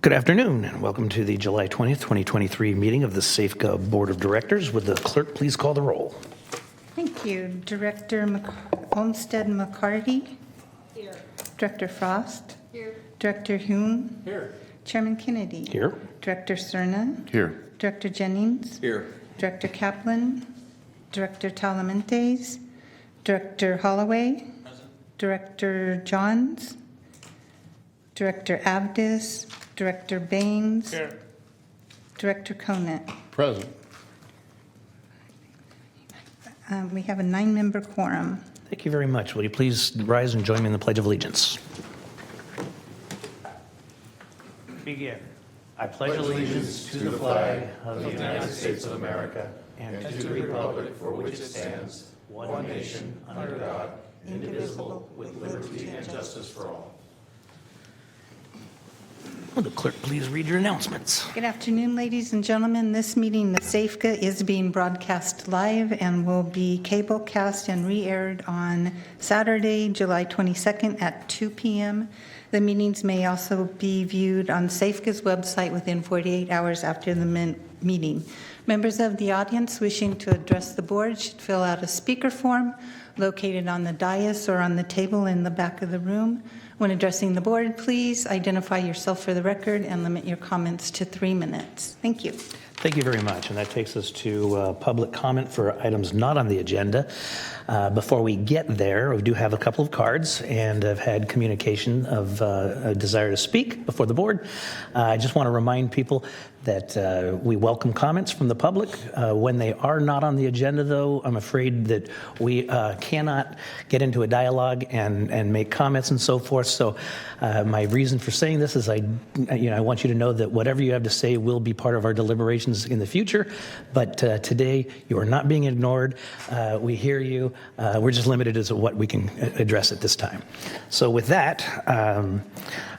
Good afternoon, and welcome to the July 20th, 2023 meeting of the SAFCA Board of Directors. Would the clerk please call the roll? Thank you. Director Olmsted McCarty. Here. Director Frost. Here. Director Hume. Here. Chairman Kennedy. Here. Director Cerna. Here. Director Jennings. Here. Director Kaplan. Director Talamentes. Director Holloway. Present. Director Johns. Director Abdis. Director Baines. Here. Director Conant. Present. We have a 9-member quorum. Thank you very much. Will you please rise and join me in the Pledge of Allegiance? Begin. I pledge allegiance to the flag of the United States of America and to the republic for which it stands, one nation, under God, indivisible, with liberty and justice for all. Will the clerk please read your announcements? Good afternoon, ladies and gentlemen. This meeting of SAFCA is being broadcast live and will be cablecast and re-aired on Saturday, July 22nd at 2 p.m. The meetings may also be viewed on SAFCA's website within 48 hours after the meeting. Members of the audience wishing to address the board should fill out a speaker form located on the dais or on the table in the back of the room. When addressing the board, please identify yourself for the record and limit your comments to 3 minutes. Thank you. Thank you very much. And that takes us to public comment for items not on the agenda. Before we get there, we do have a couple of cards, and I've had communication of a desire to speak before the board. I just want to remind people that we welcome comments from the public. When they are not on the agenda, though, I'm afraid that we cannot get into a dialogue and make comments and so forth. So my reason for saying this is I want you to know that whatever you have to say will be part of our deliberations in the future. But today, you are not being ignored. We hear you. We're just limited as to what we can address at this time. So with that,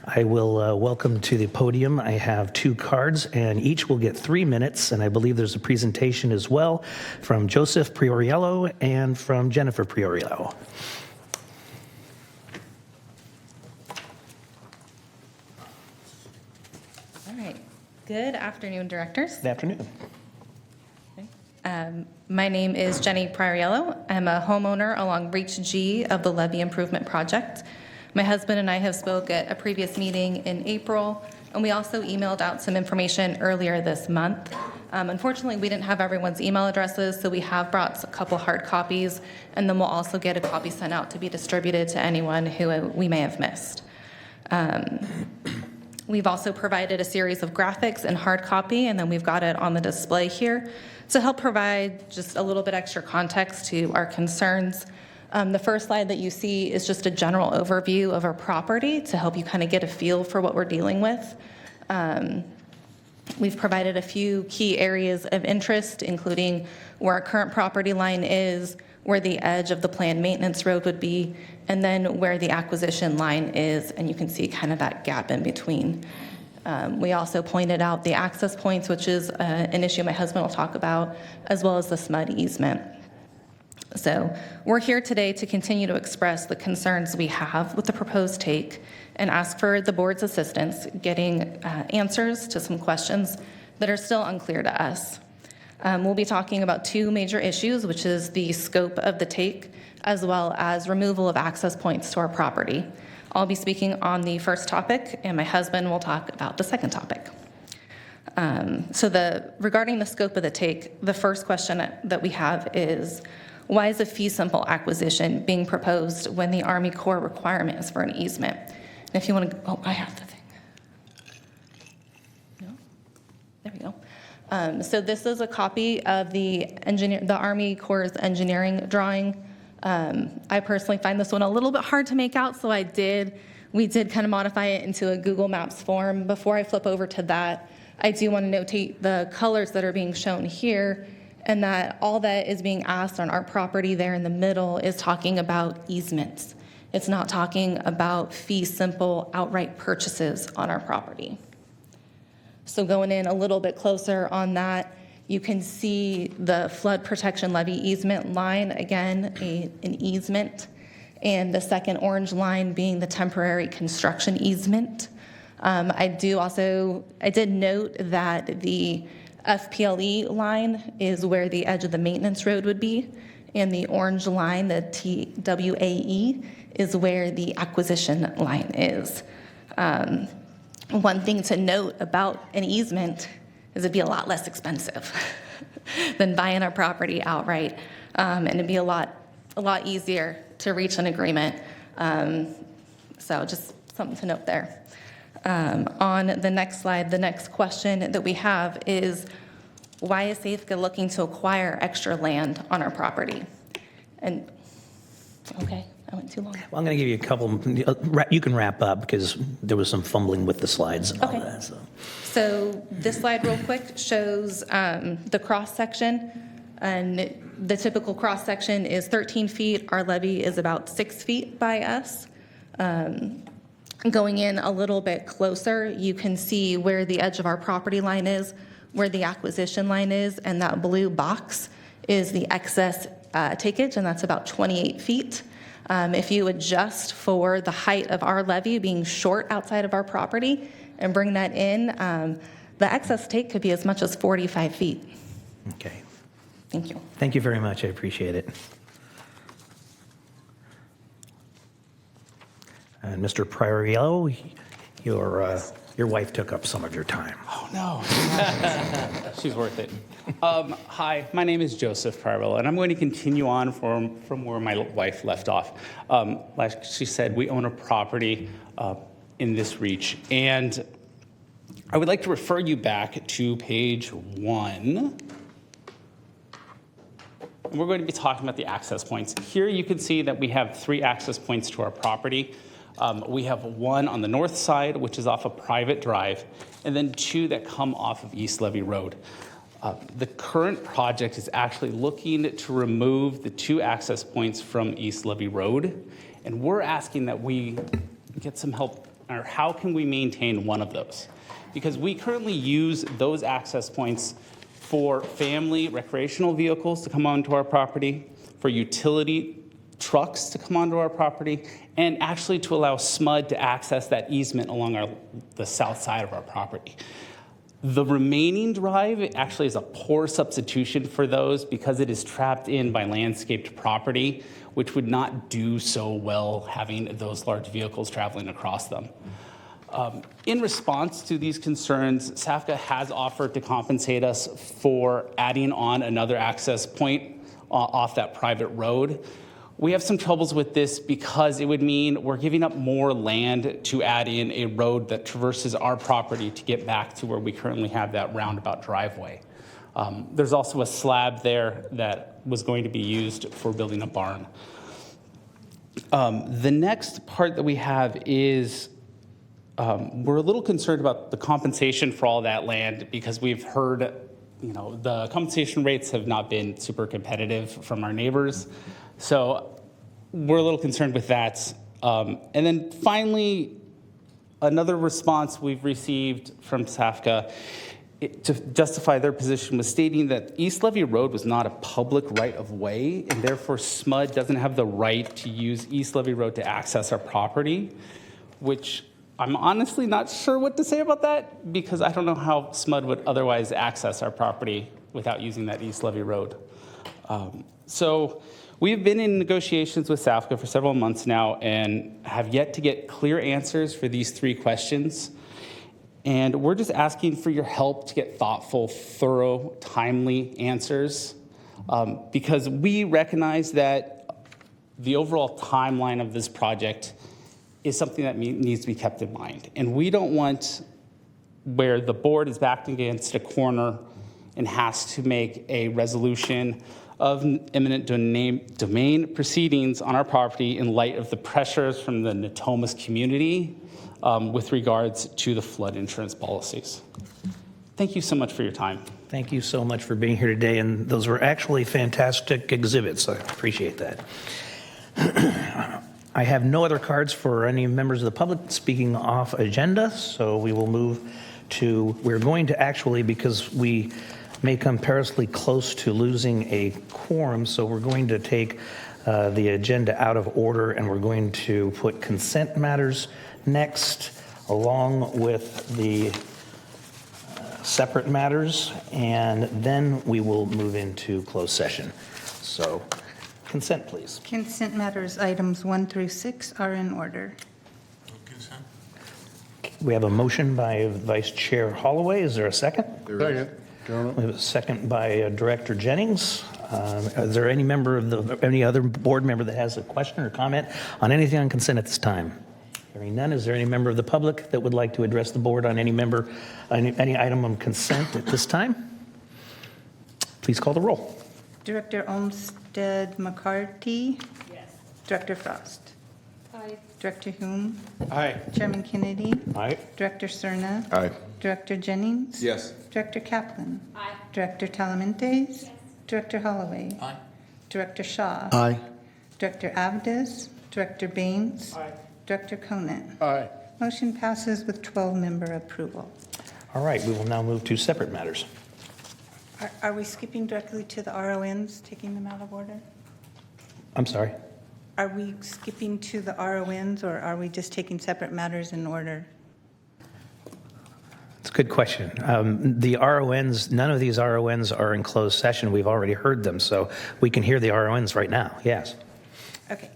I will welcome to the podium. I have 2 cards, and each will get 3 minutes. And I believe there's a presentation as well from Joseph Prioriello and from Jennifer Prioriello. All right. Good afternoon, directors. Good afternoon. My name is Jenny Prioriello. I'm a homeowner along Reach G of the Levee Improvement Project. My husband and I have spoke at a previous meeting in April, and we also emailed out some information earlier this month. Unfortunately, we didn't have everyone's email addresses, so we have brought a couple hard copies, and then we'll also get a copy sent out to be distributed to anyone who we may have missed. We've also provided a series of graphics in hard copy, and then we've got it on the display here to help provide just a little bit extra context to our concerns. The first slide that you see is just a general overview of our property to help you kind of get a feel for what we're dealing with. We've provided a few key areas of interest, including where our current property line is, where the edge of the planned maintenance road would be, and then where the acquisition line is, and you can see kind of that gap in between. We also pointed out the access points, which is an issue my husband will talk about, as well as the SMUD easement. So we're here today to continue to express the concerns we have with the proposed take and ask for the board's assistance getting answers to some questions that are still unclear to us. We'll be talking about 2 major issues, which is the scope of the take, as well as removal of access points to our property. I'll be speaking on the first topic, and my husband will talk about the second topic. Regarding the scope of the take, the first question that we have is, why is a fee simple acquisition being proposed when the Army Corps requirement is for an easement? And if you want to, I have the thing. No? There we go. So this is a copy of the Army Corps' engineering drawing. I personally find this one a little bit hard to make out, so we did kind of modify it into a Google Maps form. Before I flip over to that, I do want to notate the colors that are being shown here, and that all that is being asked on our property there in the middle is talking about easements. It's not talking about fee simple outright purchases on our property. So going in a little bit closer on that, you can see the flood protection levee easement line, again, an easement, and the second orange line being the temporary construction easement. I did note that the FPLE line is where the edge of the maintenance road would be, and the orange line, the TWAE, is where the acquisition line is. One thing to note about an easement is it'd be a lot less expensive than buying a property outright, and it'd be a lot easier to reach an agreement. So just something to note there. On the next slide, the next question that we have is, why is SAFCA looking to acquire extra land on our property? And, okay, I went too long. Well, I'm going to give you a couple. You can wrap up because there was some fumbling with the slides and all that. So this slide real quick shows the cross-section, and the typical cross-section is 13 feet. Our levee is about 6 feet by us. Going in a little bit closer, you can see where the edge of our property line is, where the acquisition line is, and that blue box is the excess takeage, and that's about 28 feet. If you adjust for the height of our levee being short outside of our property and bring that in, the excess take could be as much as 45 feet. Okay. Thank you. Thank you very much. I appreciate it. And Mr. Prioriello, your wife took up some of your time. Oh, no. She's worth it. Hi, my name is Joseph Parcel, and I'm going to continue on from where my wife left off. Like she said, we own a property in this reach, and I would like to refer you back to page 1. And we're going to be talking about the access points. Here you can see that we have 3 access points to our property. We have one on the north side, which is off a private drive, and then 2 that come off of East Levee Road. The current project is actually looking to remove the 2 access points from East Levee Road, and we're asking that we get some help, or how can we maintain one of those? Because we currently use those access points for family recreational vehicles to come onto our property, for utility trucks to come onto our property, and actually to allow SMUD to access that easement along the south side of our property. The remaining drive actually is a poor substitution for those because it is trapped in by landscaped property, which would not do so well having those large vehicles traveling across them. In response to these concerns, SAFCA has offered to compensate us for adding on another access point off that private road. We have some troubles with this because it would mean we're giving up more land to add in a road that traverses our property to get back to where we currently have that roundabout driveway. There's also a slab there that was going to be used for building a barn. The next part that we have is we're a little concerned about the compensation for all that land because we've heard, the compensation rates have not been super competitive from our neighbors. So we're a little concerned with that. And then finally, another response we've received from SAFCA to justify their position was stating that East Levee Road was not a public right-of-way, and therefore SMUD doesn't have the right to use East Levee Road to access our property, which I'm honestly not sure what to say about that because I don't know how SMUD would otherwise access our property without using that East Levee Road. So we've been in negotiations with SAFCA for several months now and have yet to get clear answers for these 3 questions. And we're just asking for your help to get thoughtful, thorough, timely answers because we recognize that the overall timeline of this project is something that needs to be kept in mind. And we don't want where the board is backed against a corner and has to make a resolution of eminent domain proceedings on our property in light of the pressures from the Natomas community with regards to the flood insurance policies. Thank you so much for your time. Thank you so much for being here today, and those were actually fantastic exhibits. I appreciate that. I have no other cards for any members of the public speaking off agenda, so we will move to, we're going to actually, because we may come perilously close to losing a quorum, so we're going to take the agenda out of order and we're going to put consent matters next, along with the separate matters, and then we will move into closed session. So consent, please. Consent matters items 1 through 6 are in order. Consent. We have a motion by Vice Chair Holloway. Is there a second? Second. We have a second by Director Jennings. Is there any other board member that has a question or comment on anything on consent at this time? Hearing none, is there any member of the public that would like to address the board on any item on consent at this time? Please call the roll. Director Olmsted McCarty? Yes. Director Frost? Aye. Director Hume? Aye. Chairman Kennedy? Aye. Director Cerna? Aye. Director Jennings? Yes. Director Kaplan? Aye. Director Talamentes? Yes. Director Holloway? Aye. Director Shaw? Aye. Director Avdes? Director Baines? Aye. Director Conant? Aye. Motion passes with 12-member approval. All right, we will now move to separate matters. Are we skipping directly to the RONs, taking them out of order? I'm sorry. Are we skipping to the RONs, or are we just taking separate matters in order? It's a good question. The RONs, none of these RONs are in closed session. We've already heard them, so we can hear the RONs right now. Yes. Okay.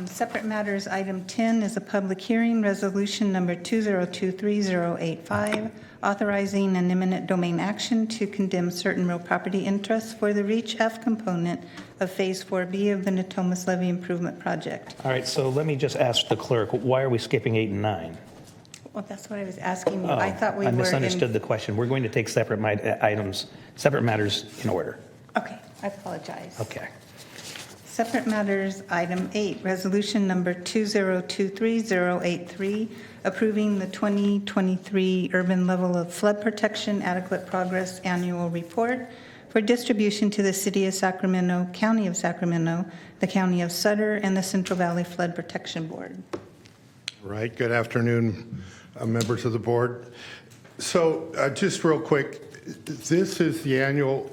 Separate matters, item 10 is a public hearing, resolution number 2023-085, authorizing an eminent domain action to condemn certain real property interests for the Reach F component of Phase 4B of the Natomas Levee Improvement Project. All right, so let me just ask the clerk, why are we skipping 8 and 9? Well, that's what I was asking you. I thought we were I misunderstood the question. We're going to take separate matters in order. Okay, I apologize. Okay. Separate matters, item 8, resolution number 2023-083, approving the 2023 urban level of flood protection adequate progress annual report for distribution to the City of Sacramento, County of Sacramento, the County of Sutter, and the Central Valley Flood Protection Board. Right. Good afternoon, members of the board. So just real quick, this is the annual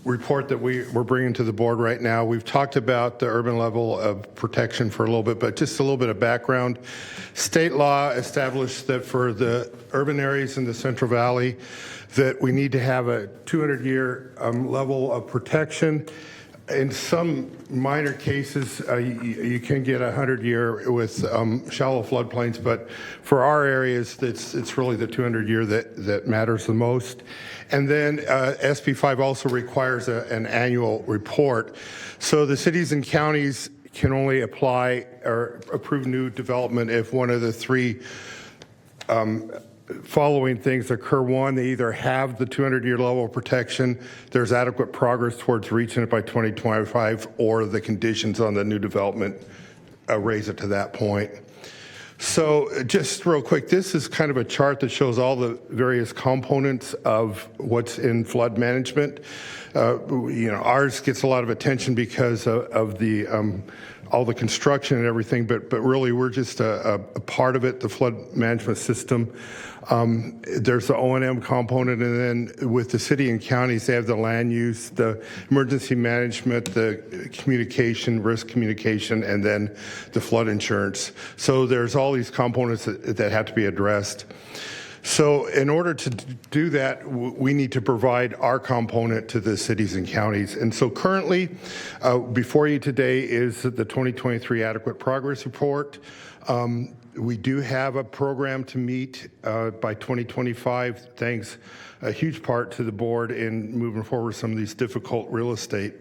report that we're bringing to the board right now. We've talked about the urban level of protection for a little bit, but just a little bit of background. State law established that for the urban areas in the Central Valley that we need to have a 200-year level of protection. In some minor cases, you can get a 100-year with shallow floodplains, but for our areas, it's really the 200-year that matters the most. And then SB 5 also requires an annual report. So the cities and counties can only apply or approve new development if one of the three following things occur. One, they either have the 200-year level of protection, there's adequate progress towards reaching it by 2025, or the conditions on the new development raise it to that point. So just real quick, this is kind of a chart that shows all the various components of what's in flood management. Ours gets a lot of attention because of the all the construction and everything, but really we're just a part of it, the flood management system. There's the O&M component, and then with the city and counties, they have the land use, the emergency management, the communication, risk communication, and then the flood insurance. So there's all these components that have to be addressed. So in order to do that, we need to provide our component to the cities and counties. And so currently, before you today is the 2023 Adequate Progress Report. We do have a program to meet by 2025, thanks a huge part to the board in moving forward some of these difficult real estate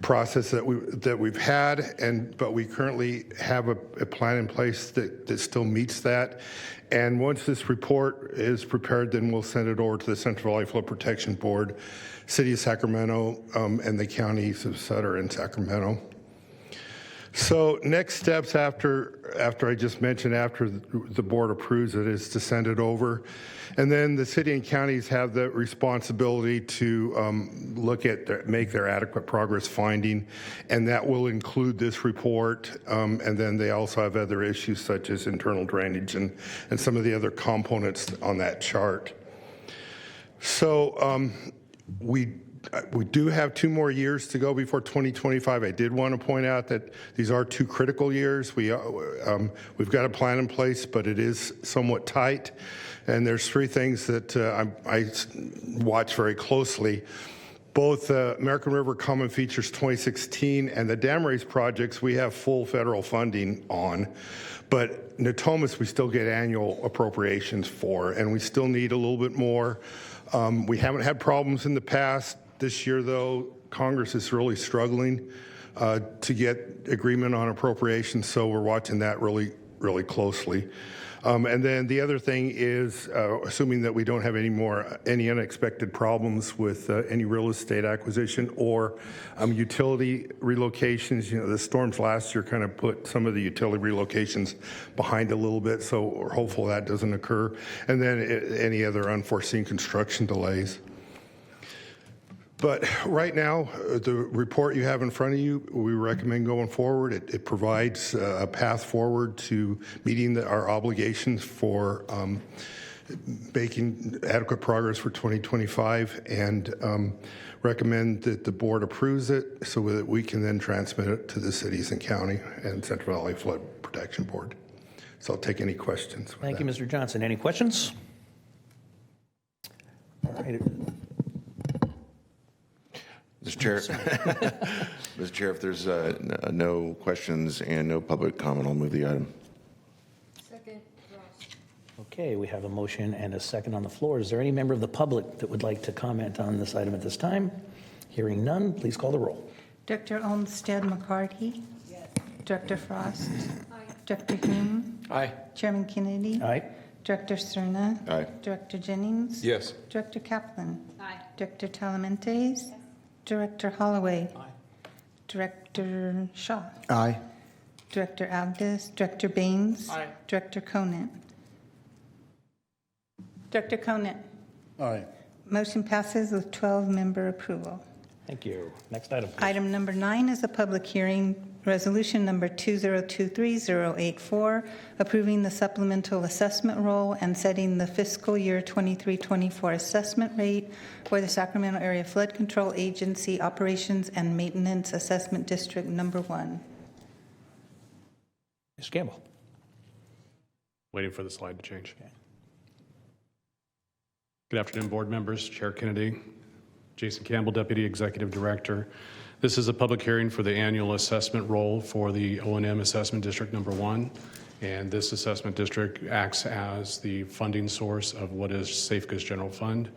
process that we've had, but we currently have a plan in place that still meets that. And once this report is prepared, then we'll send it over to the Central Valley Flood Protection Board, City of Sacramento, and the counties of Sutter and Sacramento. So next steps after I just mentioned, after the board approves it, is to send it over. And then the city and counties have the responsibility to make their adequate progress finding, and that will include this report. And then they also have other issues such as internal drainage and some of the other components on that chart. So we we do have 2 more years to go before 2025. I did want to point out that these are 2 critical years. We've got a plan in place, but it is somewhat tight. And there's 3 things that I watch very closely. Both American River Common Features 2016 and the dam raise projects, we have full federal funding on. But Natomas, we still get annual appropriations for, and we still need a little bit more. We haven't had problems in the past. This year, though, Congress is really struggling to get agreement on appropriations, so we're watching that really, really closely. And then the other thing is, assuming that we don't have any unexpected problems with any real estate acquisition or utility relocations. The storms last year kind of put some of the utility relocations behind a little bit, so we're hopeful that doesn't occur. And then any other unforeseen construction delays. But right now, the report you have in front of you, we recommend going forward. It provides a path forward to meeting our obligations for making adequate progress for 2025, and recommend that the board approves it so that we can then transmit it to the cities and county and Central Valley Flood Protection Board. So I'll take any questions. Thank you, Mr. Johnson. Any questions? All right. Mr. Chair, Mr. Chair, if there's no questions and no public comment, I'll move the item. Second, Okay, we have a motion and a second on the floor. Is there any member of the public that would like to comment on this item at this time? Hearing none, please call the roll. Director Olmsted McCarty? Yes. Director Frost? Aye. Director Hume? Aye. Chairman Kennedy? Aye. Director Cerna? Aye. Director Jennings? Yes. Director Kaplan? Aye. Director Talamentes? Yes. Director Holloway? Aye. Director Shaw? Aye. Director Avdis? Director Baines? Aye. Director Conant? Director Conant? Aye. Motion passes with 12-member approval. Thank you. Next item, please. Item number 9 is a public hearing, resolution number 2023084, approving the supplemental assessment roll and setting the fiscal year 23-24 assessment rate for the Sacramento Area Flood Control Agency Operations and Maintenance Assessment District Number 1. Mr. Campbell. Waiting for the slide to change. Good afternoon, board members, Chair Kennedy, Jason Campbell, Deputy Executive Director. This is a public hearing for the annual assessment roll for the O&M Assessment District Number 1. And this assessment district acts as the funding source of what is SAFCA's general fund.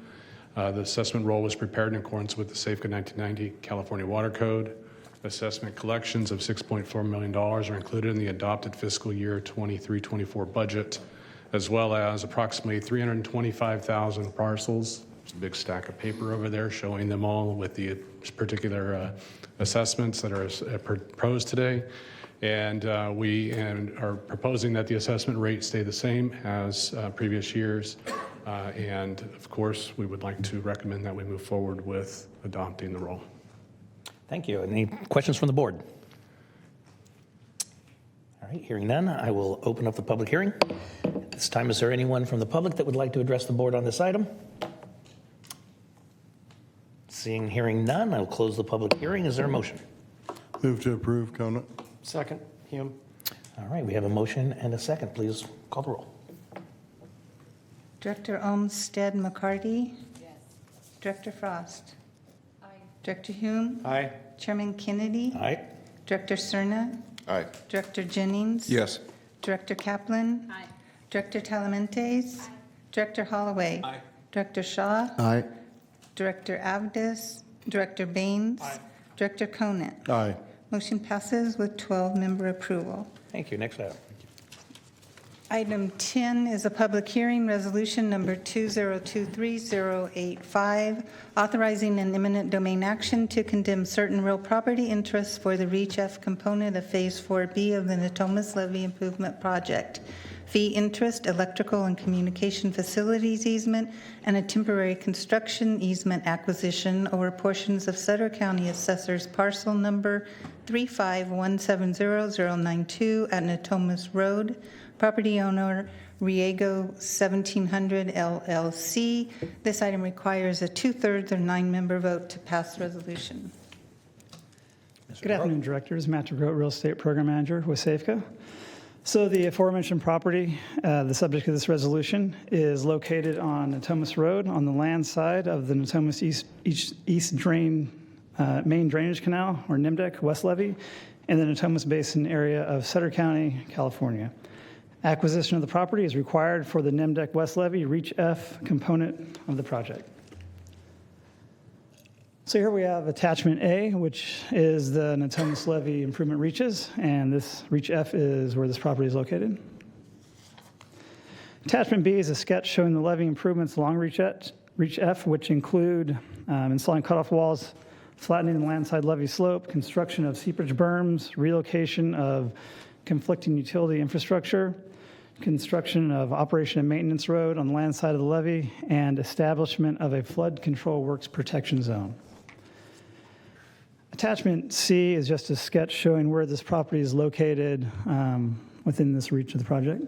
The assessment roll was prepared in accordance with the SAFCA 1990 California Water Code. Assessment collections of $6.4 million are included in the adopted fiscal year 23-24 budget, as well as approximately 325,000 parcels. There's a big stack of paper over there showing them all with the particular assessments that are proposed today. And we are proposing that the assessment rate stay the same as previous years. And of course, we would like to recommend that we move forward with adopting the roll. Thank you. Any questions from the board? All right, hearing none, I will open up the public hearing. At this time, is there anyone from the public that would like to address the board on this item? Seeing, hearing none, I will close the public hearing. Is there a motion? Move to approve, Conant. Second, Hume. All right, we have a motion and a second. Please call the roll. Director Olmsted McCarty? Yes. Director Frost? Aye. Director Hume? Aye. Chairman Kennedy? Aye. Director Cerna? Aye. Director Jennings? Yes. Director Kaplan? Aye. Director Talamentes? Aye. Director Holloway? Aye. Director Shaw? Aye. Director Avdis? Director Baines? Aye. Director Conant? Aye. Motion passes with 12-member approval. Thank you. Next item. Item 10 is a public hearing, resolution number 2023085, authorizing an eminent domain action to condemn certain real property interests for the Reach F component of Phase 4B of the Natomas Levee Improvement Project. fee interest, electrical and communication facilities easement, and a temporary construction easement acquisition over portions of Sutter County Assessor's parcel number 3517092 at Natomas Road. Property owner Riego 1700 LLC. This item requires a 2/3 or 9-member vote to pass resolution. Good afternoon, Directors. Matt DeGroat, Real Estate Program Manager with SAFCA. So the aforementioned property, the subject of this resolution, is located on Natomas Road on the land side of the Natomas East Drain Main Drainage Canal, or NIMDEC, West Levee, in the Natomas Basin area of Sutter County, California. Acquisition of the property is required for the NIMDEC West Levee Reach F component of the project. So here we have attachment A, which is the Natomas Levee improvement reaches, and this Reach F is where this property is located. Attachment B is a sketch showing the levee improvements along Reach F, which include installing cutoff walls, flattening the landside levee slope, construction of seepage berms, relocation of conflicting utility infrastructure, construction of operation and maintenance road on the land side of the levee, and establishment of a flood control works protection zone. Attachment C is just a sketch showing where this property is located within this reach of the project.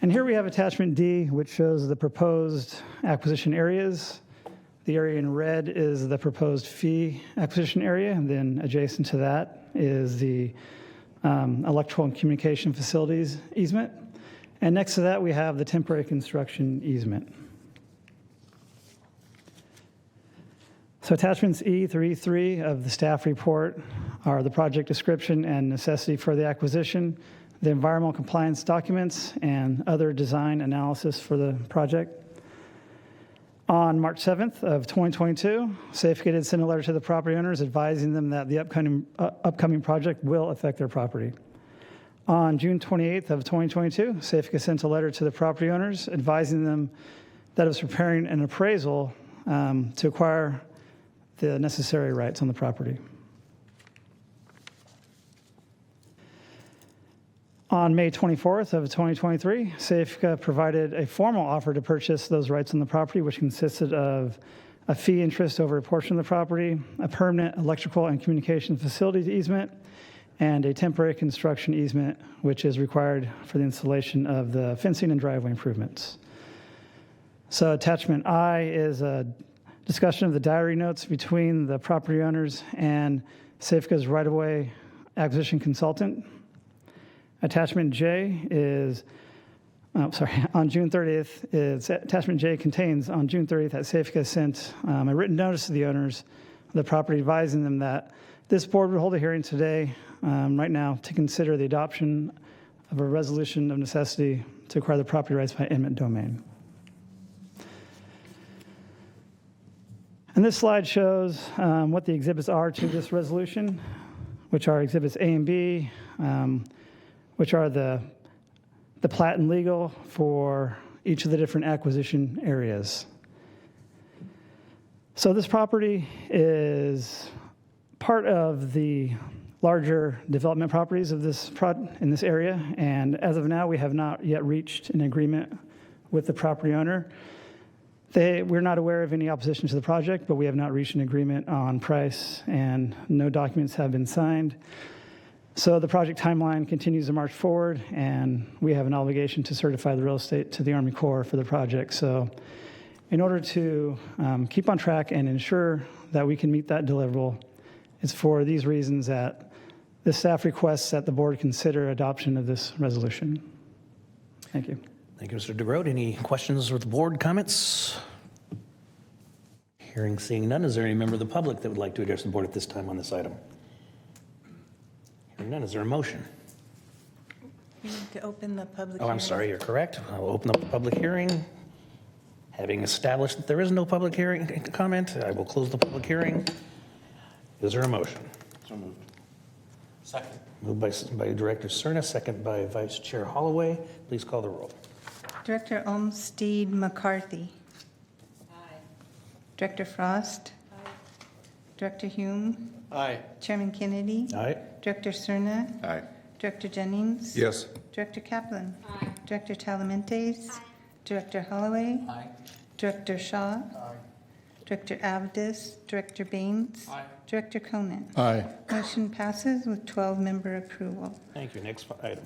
And here we have attachment D, which shows the proposed acquisition areas. The area in red is the proposed fee acquisition area, and then adjacent to that is the electrical and communication facilities easement. And next to that, we have the temporary construction easement. So attachments E through E3 of the staff report are the project description and necessity for the acquisition, the environmental compliance documents, and other design analysis for the project. On March 7th of 2022, SAFCA did send a letter to the property owners advising them that the upcoming project will affect their property. On June 28th of 2022, SAFCA sent a letter to the property owners advising them that it was preparing an appraisal to acquire the necessary rights on the property. On May 24th of 2023, SAFCA provided a formal offer to purchase those rights on the property, which consisted of a fee interest over a portion of the property, a permanent electrical and communication facilities easement, and a temporary construction easement, which is required for the installation of the fencing and driveway improvements. So attachment I is a discussion of the diary notes between the property owners and SAFCA's right-of-way acquisition consultant. Attachment J is, on June 30th, attachment J contains on June 30th that SAFCA sent a written notice to the owners of the property advising them that this board would hold a hearing today, right now, to consider the adoption of a resolution of necessity to acquire the property rights by eminent domain. And this slide shows what the exhibits are to this resolution, which are exhibits A and B, which are the plat and legal for each of the different acquisition areas. So this property is part of the larger development properties of this in this area, and as of now, we have not yet reached an agreement with the property owner. We're not aware of any opposition to the project, but we have not reached an agreement on price, and no documents have been signed. So the project timeline continues to march forward, and we have an obligation to certify the real estate to the Army Corps for the project. So in order to keep on track and ensure that we can meet that deliverable, it's for these reasons that the staff requests that the board consider adoption of this resolution. Thank you. Thank you, Mr. DeGroat. Any questions with the board, comments? Hearing, seeing none, is there any member of the public that would like to address the board at this time on this item? Hearing none, is there a motion? We need to open the public Oh, hearing. I'm sorry, you're correct. I will open up the public hearing. Having established that there is no public hearing comment, I will close the public hearing. Is there a motion? So moved. Second. Moved by Director Cerna, second by Vice Chair Holloway. Please call the roll. Director Olmstead McCarthy. Aye. Director Frost. Aye. Director Hume. Aye. Chairman Kennedy. Aye. Director Cerna. Aye. Director Jennings? Yes. Director Kaplan? Director Talamentes? Director Holloway? Aye. Director Shaw? Director Avdis? Director Baines? Director Conan? Aye. Motion passes with 12-member approval. Thank you. Next item.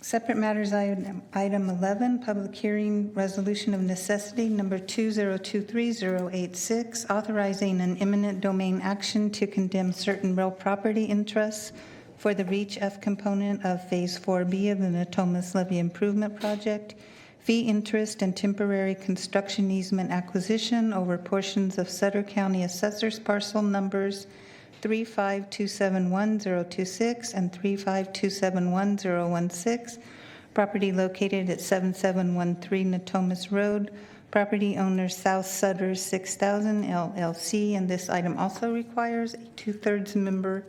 Separate matters, item 11, public hearing resolution of necessity number 2023086, authorizing an eminent domain action to condemn certain real property interests for the Reach F component of Phase 4B of the Natomas Levee Improvement Project, fee interest and temporary construction easement acquisition over portions of Sutter County Assessor's parcel numbers 35271-026 and 35271-016, property located at 7713 Natomas Road, property owner South Sutter 6000 LLC, and this item also requires a 2/3 member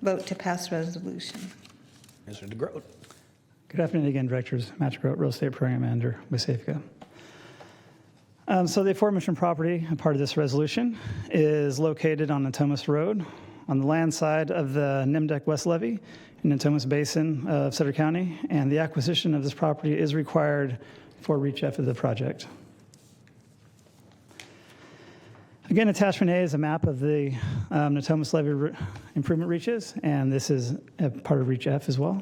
vote to pass resolution. Mr. DeGroat. Good afternoon again, Directors. Matt DeGroat, Real Estate Program Manager with SAFCA. So the aforementioned property, a part of this resolution, is located on Natomas Road on the land side of the Nimdek West Levee in Natomas Basin of Sutter County, and the acquisition of this property is required for Reach F of the project. Again, attachment A is a map of the Natomas Levee improvement reaches, and this is a part of Reach F as well.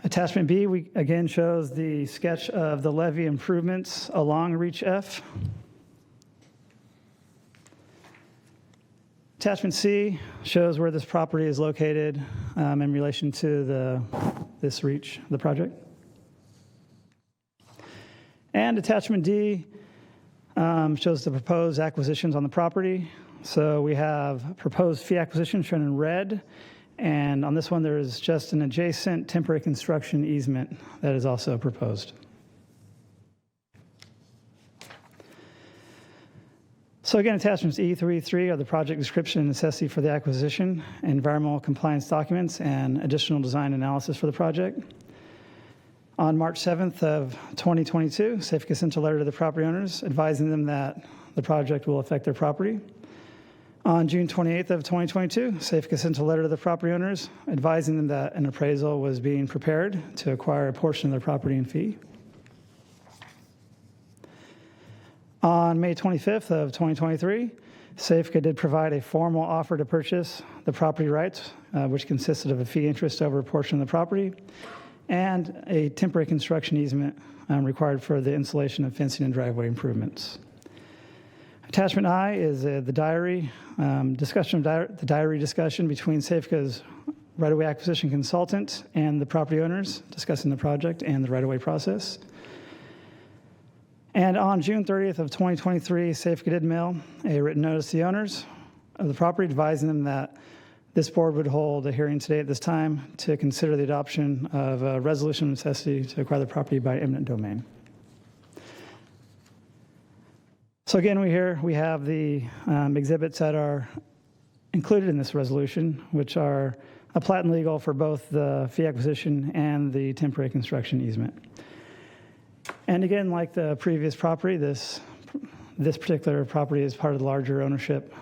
Attachment B, again shows the sketch of the levee improvements along Reach F. Attachment C shows where this property is located in relation to this reach, the project. And attachment D shows the proposed acquisitions on the property. So we have proposed fee acquisition shown in red. And on this one, there is just an adjacent temporary construction easement that is also proposed. So again, attachments E through E3 are the project description and necessity for the acquisition, environmental compliance documents, and additional design analysis for the project. On March 7th of 2022, SAFCA sent a letter to the property owners advising them that the project will affect their property. On June 28th of 2022, SAFCA sent a letter to the property owners advising them that an appraisal was being prepared to acquire a portion of their property and fee. On May 25th of 2023, SAFCA did provide a formal offer to purchase the property rights, which consisted of a fee interest over a portion of the property and a temporary construction easement required for the installation of fencing and driveway improvements. Attachment I is the diary discussion of the diary discussion between SAFCA's right-of-way acquisition consultant and the property owners discussing the project and the right-of-way process. And on June 30th of 2023, SAFCA did mail a written notice to the owners of the property advising them that this board would hold a hearing today at this time to consider the adoption of a resolution of necessity to acquire the property by eminent domain. So again, we have the exhibits that are included in this resolution, which are a plat and legal for both the fee acquisition and the temporary construction easement. And again, like the previous property, this particular property is part of the larger ownership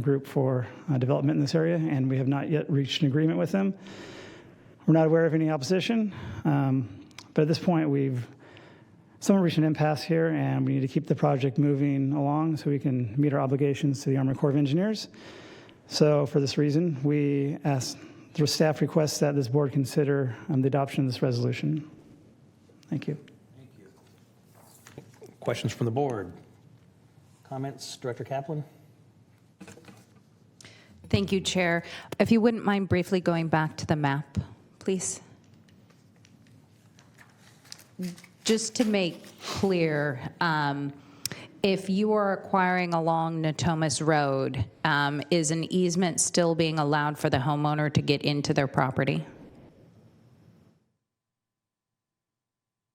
group for development in this area, and we have not yet reached an agreement with them. We're not aware of any opposition, but at this point, someone reached an impasse here, and we need to keep the project moving along so we can meet our obligations to the Army Corps of Engineers. So for this reason, we ask the staff requests that this board consider the adoption of this resolution. Thank you. Questions from the board? Comments, Director Kaplan? Thank you, Chair. If you wouldn't mind briefly going back to the map, please. Just to make clear, if you are acquiring along Natomas Road, is an easement still being allowed for the homeowner to get into their property?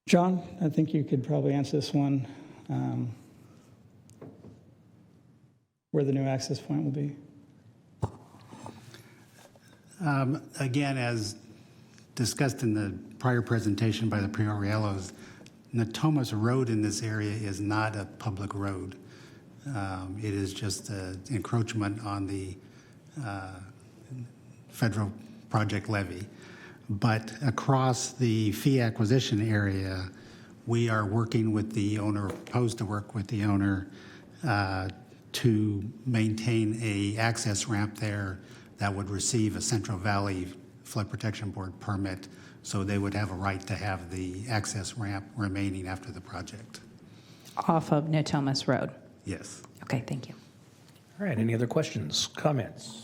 John, I think you could probably answer this one, where the new access point will be. Again, as discussed in the prior presentation by the Priorellos, Natomas Road in this area is not a public road. It is just an encroachment on the federal project levy. But across the fee acquisition area, we are working with the owner, proposed to work with the owner to maintain a access ramp there that would receive a Central Valley Flood Protection Board permit, so they would have a right to have the access ramp remaining after the project. Off of Natomas Road. Yes. Okay, thank you. All right, any other questions, comments?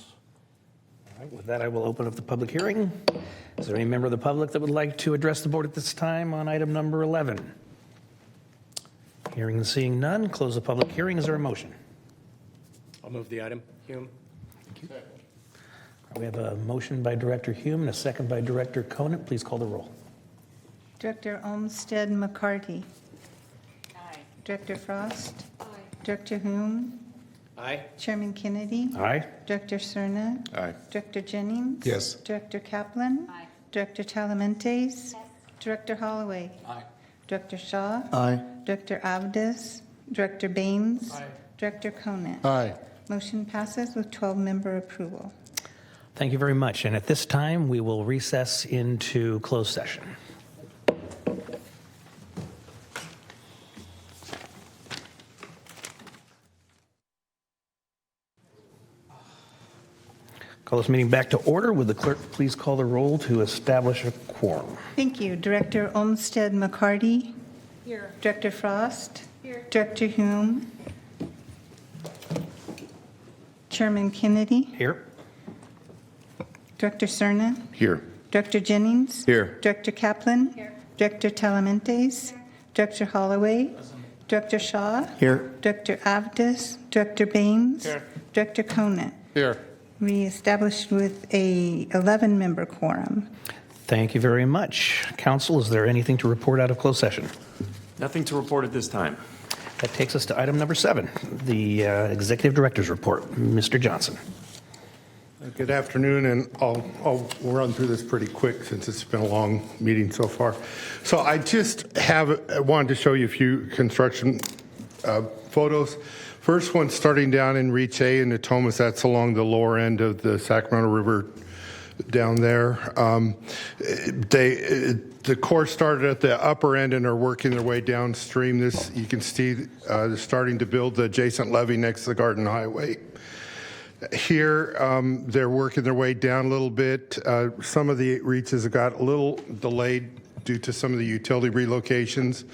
All right, with that, I will open up the public hearing. Is there any member of the public that would like to address the board at this time on item number 11? Hearing and seeing none, close the public hearing. Is there a motion? I'll move the item. Hume. We have a motion by Director Hume and a second by Director Conant. Please call the roll. Director Olmsted McCarty. Aye. Director Frost. Aye. Director Hume. Aye. Chairman Kennedy. Aye. Director Cerna. Aye. Director Jennings. Yes. Director Kaplan. Aye. Director Talamentes. Director Holloway. Aye. Director Shaw. Aye. Director Avdes. Director Baines. Aye. Director Conant. Aye. Motion passes with 12-member approval. Thank you very much. And at this time, we will recess into closed session. Call this meeting back to order. Would the clerk please call the roll to establish a quorum? Thank you. Director Olmsted McCarty. Here. Director Frost. Here. Director Hume. Chairman Kennedy. Here. Director Cerna. Here. Director Jennings. Here. Director Kaplan. Here. Director Talamentes. Director Holloway. Director Shaw. Here. Director Avdes. Director Baines. Here. Director Conant. Here. Reestablished with a 11-member quorum. Thank you very much. Council, is there anything to report out of closed session? Nothing to report at this time. That takes us to item number 7, the Executive Director's Report. Mr. Johnson. Good afternoon, and I'll run through this pretty quick since it's been a long meeting so far. So I just wanted to show you a few construction photos. First one starting down in Reach A in Natomas, that's along the lower end of the Sacramento River down there. The Corps started at the upper end and are working their way downstream. This, you can see, they're starting to build the adjacent levee next to the Garden Highway. Here, they're working their way down a little bit. Some of the reaches have got a little delayed due to some of the utility relocations.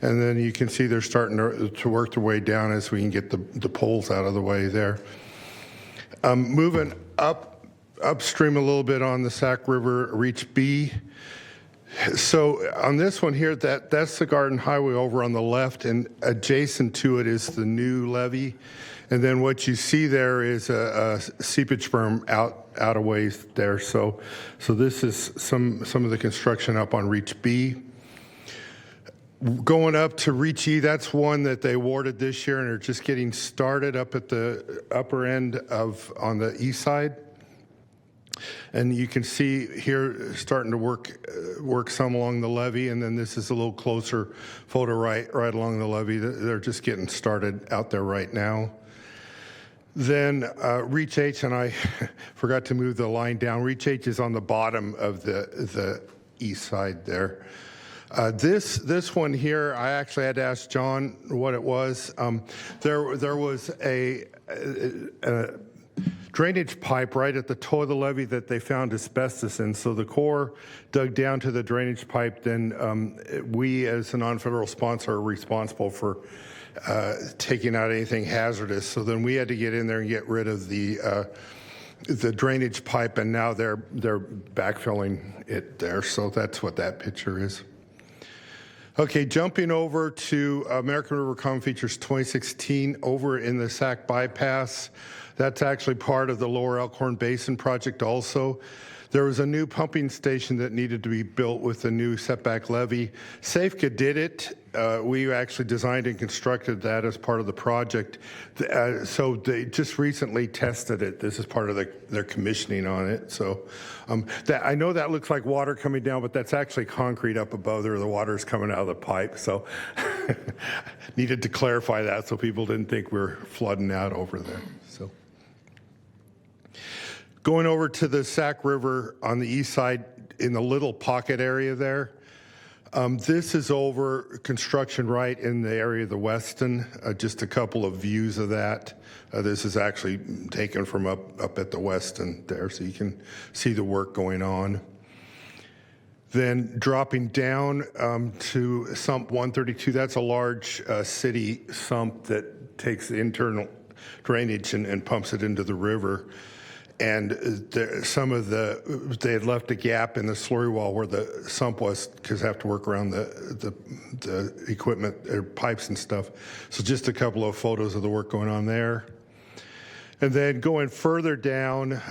And then you can see they're starting to work their way down as we can get the poles out of the way there. Moving upstream a little bit on the Sac River, Reach B. So on this one here, that's the Garden Highway over on the left, and adjacent to it is the new levee. And then what you see there is a seepage berm out a ways there. So this is some of the construction up on Reach B. Going up to Reach E, that's one that they awarded this year and are just getting started up at the upper end on the east side. And you can see here starting to work some along the levee, and then this is a little closer photo right along the levee. They're just getting started out there right now. Then Reach H, and I forgot to move the line down. Reach H is on the bottom of the east side there. This one here, I actually had to ask John what it was. There was a drainage pipe right at the toe of the levee that they found asbestos in. So the Corps dug down to the drainage pipe. Then we, as a non-federal sponsor, are responsible for taking out anything hazardous. So then we had to get in there and get rid of the drainage pipe, and now they're backfilling it there. So that's what that picture is. Okay, jumping over to American River Common Features 2016 over in the Sac Bypass. That's actually part of the Lower Elkhorn Basin project also. There was a new pumping station that needed to be built with a new setback levee. SAFCA did it. We actually designed and constructed that as part of the project. So they just recently tested it. This is part of their commissioning on it. So I know that looks like water coming down, but that's actually concrete up above there. The water's coming out of the pipe. So needed to clarify that so people didn't think we're flooding out over there. So Going over to the Sac River on the east side in the little pocket area there, this is over construction right in the area of the Weston. Just a couple of views of that. This is actually taken from up at the Weston there, so you can see the work going on. Then dropping down to sump 132, that's a large city sump that takes the internal drainage and pumps it into the river. And they had left a gap in the slurry wall where the sump was because they have to work around the equipment, or pipes and stuff. So just a couple of photos of the work going on there. And then going further down,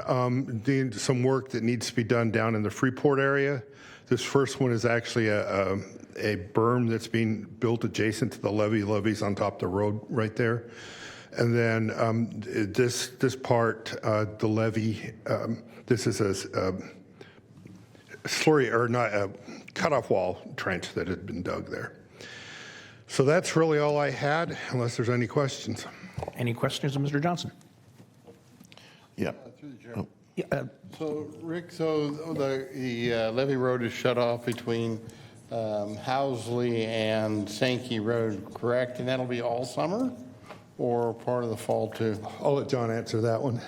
doing some work that needs to be done down in the Freeport area. This first one is actually a berm that's being built adjacent to the levee. Levee's on top of the road right there. And then this part, the levee, this is a slurry, or not, a cutoff wall trench that had been dug there. So that's really all I had, unless there's any questions. Any questions of Mr. Johnson? Yeah. Yeah, So, Rick, the Levee Road is shut off between Housley and Sankey Road, correct? And that'll be all summer or part of the fall too? I'll let John answer that one.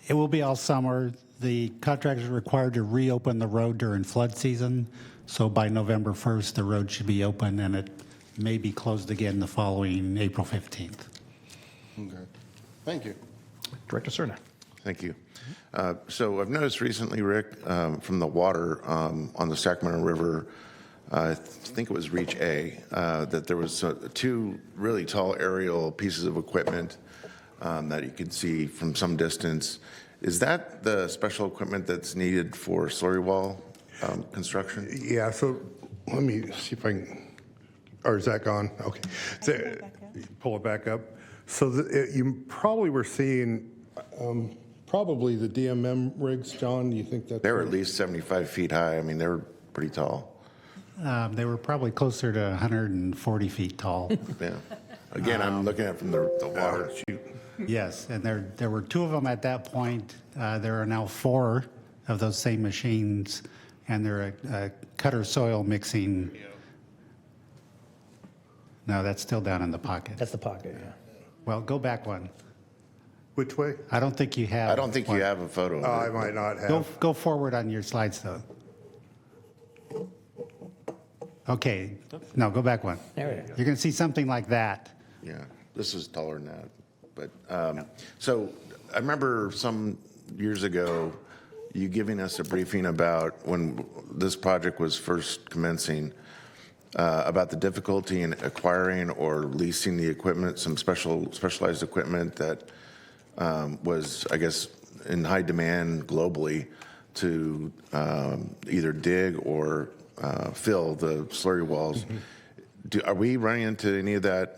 It will be all summer. The contractor is required to reopen the road during flood season. So by November 1st, the road should be open, and it may be closed again the following April 15th. Okay. Thank you. Director Cerna. Thank you. So I've noticed recently, Rick, from the water on the Sacramento River, I think it was Reach A, that there was two really tall aerial pieces of equipment that you could see from some distance. Is that the special equipment that's needed for slurry wall construction? Yeah, so let me see if I can, or is that gone? Okay. So, pull it back up. So you probably were seeing probably the DMM rigs, John. Do you think that? They were at least 75 feet high. I mean, they were pretty tall. They were probably closer to 140 feet tall. Yeah. Again, I'm looking at it from the water. Yes, and there were two of them at that point. There are now four of those same machines, and they're a cutter soil mixing. No, that's still down in the pocket. That's the pocket, yeah. Well, go back one. Which way? I don't think you have. I don't think you have a photo of I it. might not have. Go forward on your slides, though. Okay, no, go back one. There we go. You're going to see something like that. Yeah, this is taller than that. But so I remember some years ago you giving us a briefing about when this project was first commencing, about the difficulty in acquiring or leasing the equipment, some specialized equipment that was, I guess, in high demand globally to either dig or fill the slurry walls. Are we running into any of that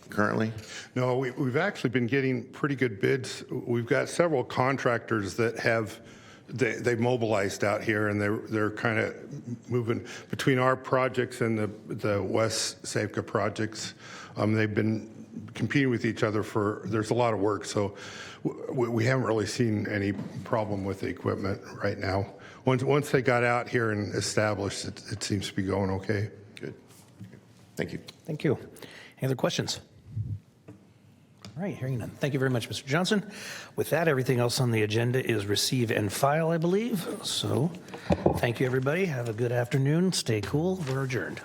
currently? No, we've actually been getting pretty good bids. We've got several contractors that have they've mobilized out here, and they're kind of moving between our projects and the West SAFCA projects. They've been competing with each other there's a lot of work, so we haven't really seen any problem with the equipment right now. Once they got out here and established, it seems to be going okay. Good. Thank you. Thank you. Any other questions? All right, hearing none. Thank you very much, Mr. Johnson. With that, everything else on the agenda is receive and file, I believe. So thank you, everybody. Have a good afternoon. Stay cool. We're adjourned.